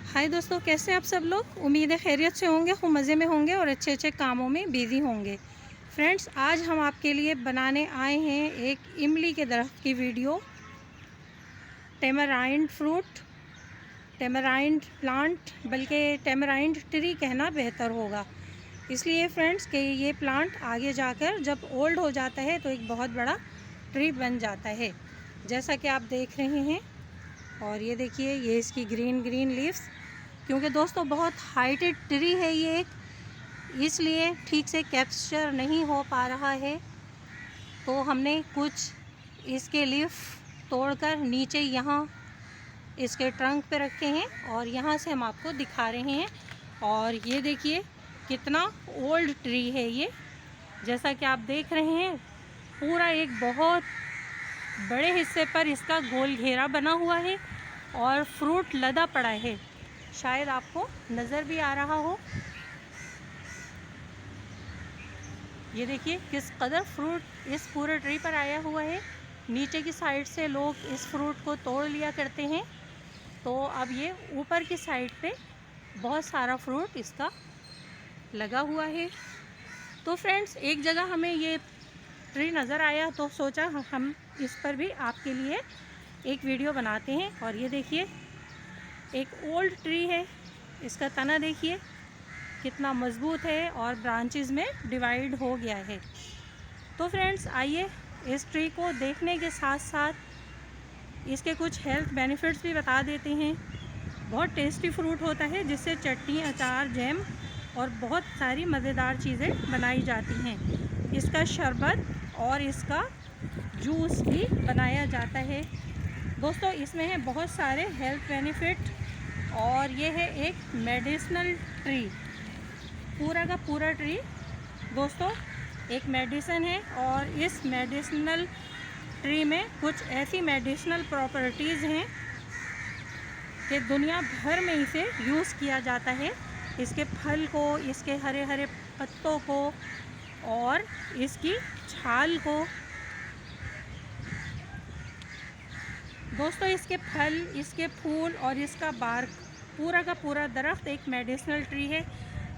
हाय दोस्तों, कैसे आप सब लोग। उम्मीद है खैरियत से होंगे, खूब मज़े में होंगे और अच्छे अच्छे कामों में बिज़ी होंगे। फ्रेंड्स, आज हम आपके लिए बनाने आए हैं एक इमली के दरख्त की वीडियो। टेमराइंड फ्रूट, टेमराइंड प्लांट, बल्कि टेमराइंड ट्री कहना बेहतर होगा। इसलिए फ्रेंड्स कि ये प्लांट आगे जाकर जब ओल्ड हो जाता है तो एक बहुत बड़ा ट्री बन जाता है, जैसा कि आप देख रहे हैं। और ये देखिए, ये इसकी ग्रीन ग्रीन लीव्स, क्योंकि दोस्तों बहुत हाइटेड ट्री है ये एक, इसलिए ठीक से कैप्चर नहीं हो पा रहा है। तो हमने कुछ इसके लीफ तोड़कर नीचे यहाँ इसके ट्रंक पे रखे हैं और यहाँ से हम आपको दिखा रहे हैं। और ये देखिए कितना ओल्ड ट्री है ये, जैसा कि आप देख रहे हैं। पूरा एक बहुत बड़े हिस्से पर इसका गोल घेरा बना हुआ है और फ्रूट लदा पड़ा है, शायद आपको नज़र भी आ रहा हो। ये देखिए किस कदर फ्रूट इस पूरे ट्री पर आया हुआ है। नीचे की साइड से लोग इस फ्रूट को तोड़ लिया करते हैं, तो अब ये ऊपर की साइड पे बहुत सारा फ्रूट इसका लगा हुआ है। तो फ्रेंड्स, एक जगह हमें ये ट्री नज़र आया तो सोचा हम इस पर भी आपके लिए एक वीडियो बनाते हैं। और ये देखिए एक ओल्ड ट्री है, इसका तना देखिए कितना मज़बूत है और ब्रांचेस में डिवाइड हो गया है। तो फ्रेंड्स, आइए इस ट्री को देखने के साथ साथ इसके कुछ हेल्थ बेनिफिट्स भी बता देते हैं। बहुत टेस्टी फ्रूट होता है, जिससे चटनी, अचार, जैम और बहुत सारी मज़ेदार चीज़ें बनाई जाती हैं। इसका शरबत और इसका जूस भी बनाया जाता है। दोस्तों, इसमें है बहुत सारे हेल्थ बेनिफिट और ये है एक मेडिसिनल ट्री। पूरा का पूरा ट्री दोस्तों एक मेडिसिन है और इस मेडिसिनल ट्री में कुछ ऐसी मेडिसिनल प्रॉपर्टीज़ हैं कि दुनिया भर में इसे यूज़ किया जाता है। इसके फल को, इसके हरे हरे पत्तों को और इसकी छाल को। दोस्तों, इसके फल, इसके फूल और इसका बार्क, पूरा का पूरा दरख्त एक मेडिसिनल ट्री है।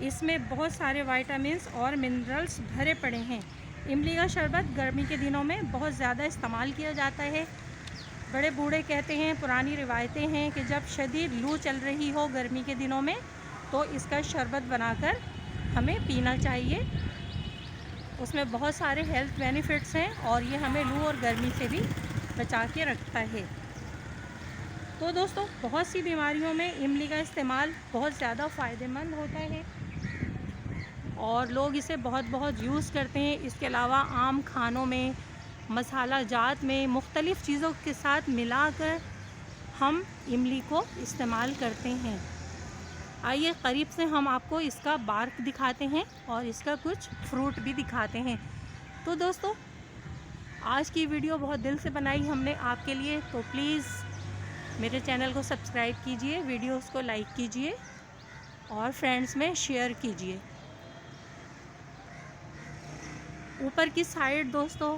इसमें बहुत सारे विटामिन्स और मिनरल्स भरे पड़े हैं। इमली का शरबत गर्मी के दिनों में बहुत ज़्यादा इस्तेमाल किया जाता है। बड़े बूढ़े कहते हैं, पुरानी रिवायतें हैं कि जब शदीद लू चल रही हो गर्मी के दिनों में तो इसका शरबत बनाकर हमें पीना चाहिए। उसमें बहुत सारे हेल्थ बेनिफिट्स हैं और ये हमें लू और गर्मी से भी बचा के रखता है। तो दोस्तों, बहुत सी बीमारियों में इमली का इस्तेमाल बहुत ज़्यादा फ़ायदेमंद होता है और लोग इसे बहुत यूज़ करते हैं। इसके अलावा आम खानों में, मसाला जात में, मुख्तलिफ़ चीज़ों के साथ मिलाकर हम इमली को इस्तेमाल करते हैं। आइए करीब से हम आपको इसका बार्क दिखाते हैं और इसका कुछ फ्रूट भी दिखाते हैं। तो दोस्तों, आज की वीडियो बहुत दिल से बनाई हमने आपके लिए, तो प्लीज़ मेरे चैनल को सब्सक्राइब कीजिए, वीडियोस को लाइक कीजिए और फ्रेंड्स में शेयर कीजिए। ऊपर की साइड दोस्तों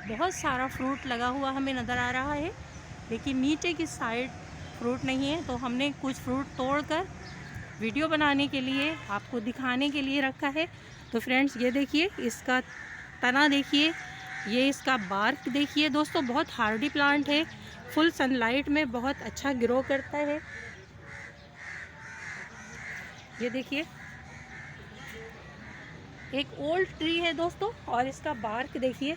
बहुत सारा फ्रूट लगा हुआ हमें नज़र आ रहा है, लेकिन नीचे की साइड फ्रूट नहीं है, तो हमने कुछ फ्रूट तोड़कर वीडियो बनाने के लिए, आपको दिखाने के लिए रखा है। तो फ्रेंड्स, ये देखिए इसका तना देखिए, ये इसका बार्क देखिए। दोस्तों, बहुत हार्डी प्लांट है, फुल सनलाइट में बहुत अच्छा ग्रो करता है। ये देखिए एक ओल्ड ट्री है दोस्तों और इसका बार्क देखिए।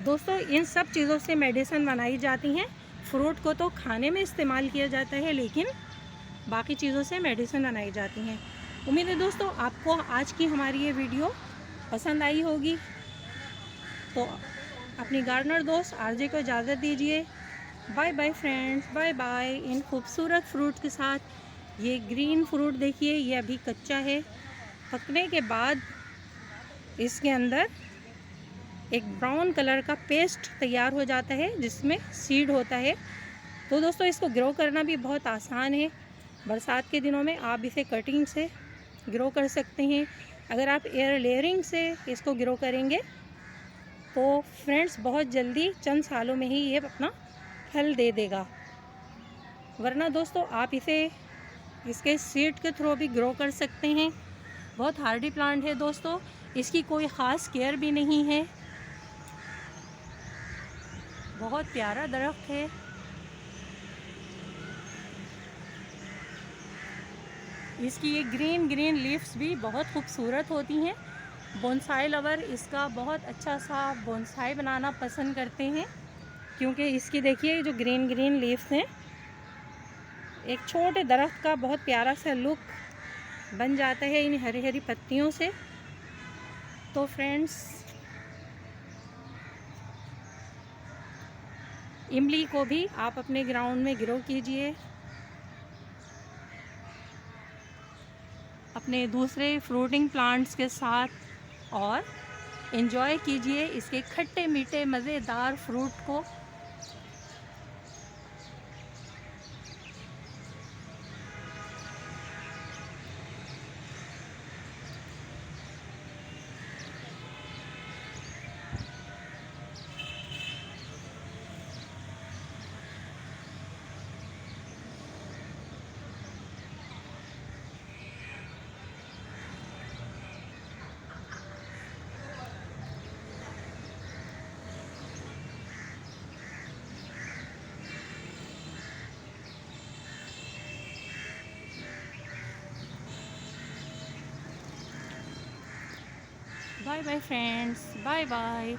दोस्तों, इन सब चीज़ों से मेडिसिन बनाई जाती हैं। फ्रूट को तो खाने में इस्तेमाल किया जाता है, लेकिन बाकी चीज़ों से मेडिसिन बनाई जाती हैं। उम्मीद है दोस्तों आपको आज की हमारी ये वीडियो पसंद आई होगी। तो अपनी गार्डनर दोस्त आरजे को इजाज़त दीजिए। Bye bye friends, bye bye. इन खूबसूरत फ्रूट के साथ ये ग्रीन फ्रूट देखिए, ये अभी कच्चा है। पकने के बाद इसके अंदर एक ब्राउन कलर का पेस्ट तैयार हो जाता है, जिसमें सीड होता है। तो दोस्तों, इसको ग्रो करना भी बहुत आसान है। बरसात के दिनों में आप इसे कटिंग से ग्रो कर सकते हैं। अगर आप एयर लेयरिंग से इसको ग्रो करेंगे तो फ्रेंड्स बहुत जल्दी, चंद सालों में ही ये अपना फल दे देगा। वरना दोस्तों आप इसे इसके सीड के थ्रू भी ग्रो कर सकते हैं। बहुत हार्डी प्लांट है दोस्तों, इसकी कोई ख़ास केयर भी नहीं है। बहुत प्यारा दरख्त है। इसकी ये ग्रीन ग्रीन लीव्स भी बहुत खूबसूरत होती हैं। बोनसाई लवर इसका बहुत अच्छा सा बोनसाई बनाना पसंद करते हैं, क्योंकि इसकी देखिए जो ग्रीन ग्रीन लीव्स हैं, एक छोटे दरख्त का बहुत प्यारा सा लुक बन जाता है इन हरी हरी पत्तियों से। तो फ्रेंड्स, इमली को भी आप अपने ग्राउंड में ग्रो कीजिए, अपने दूसरे फ्रूटिंग प्लांट्स के साथ, और एंजॉय कीजिए इसके खट्टे मीठे मज़ेदार फ्रूट को। Bye bye friends, bye bye.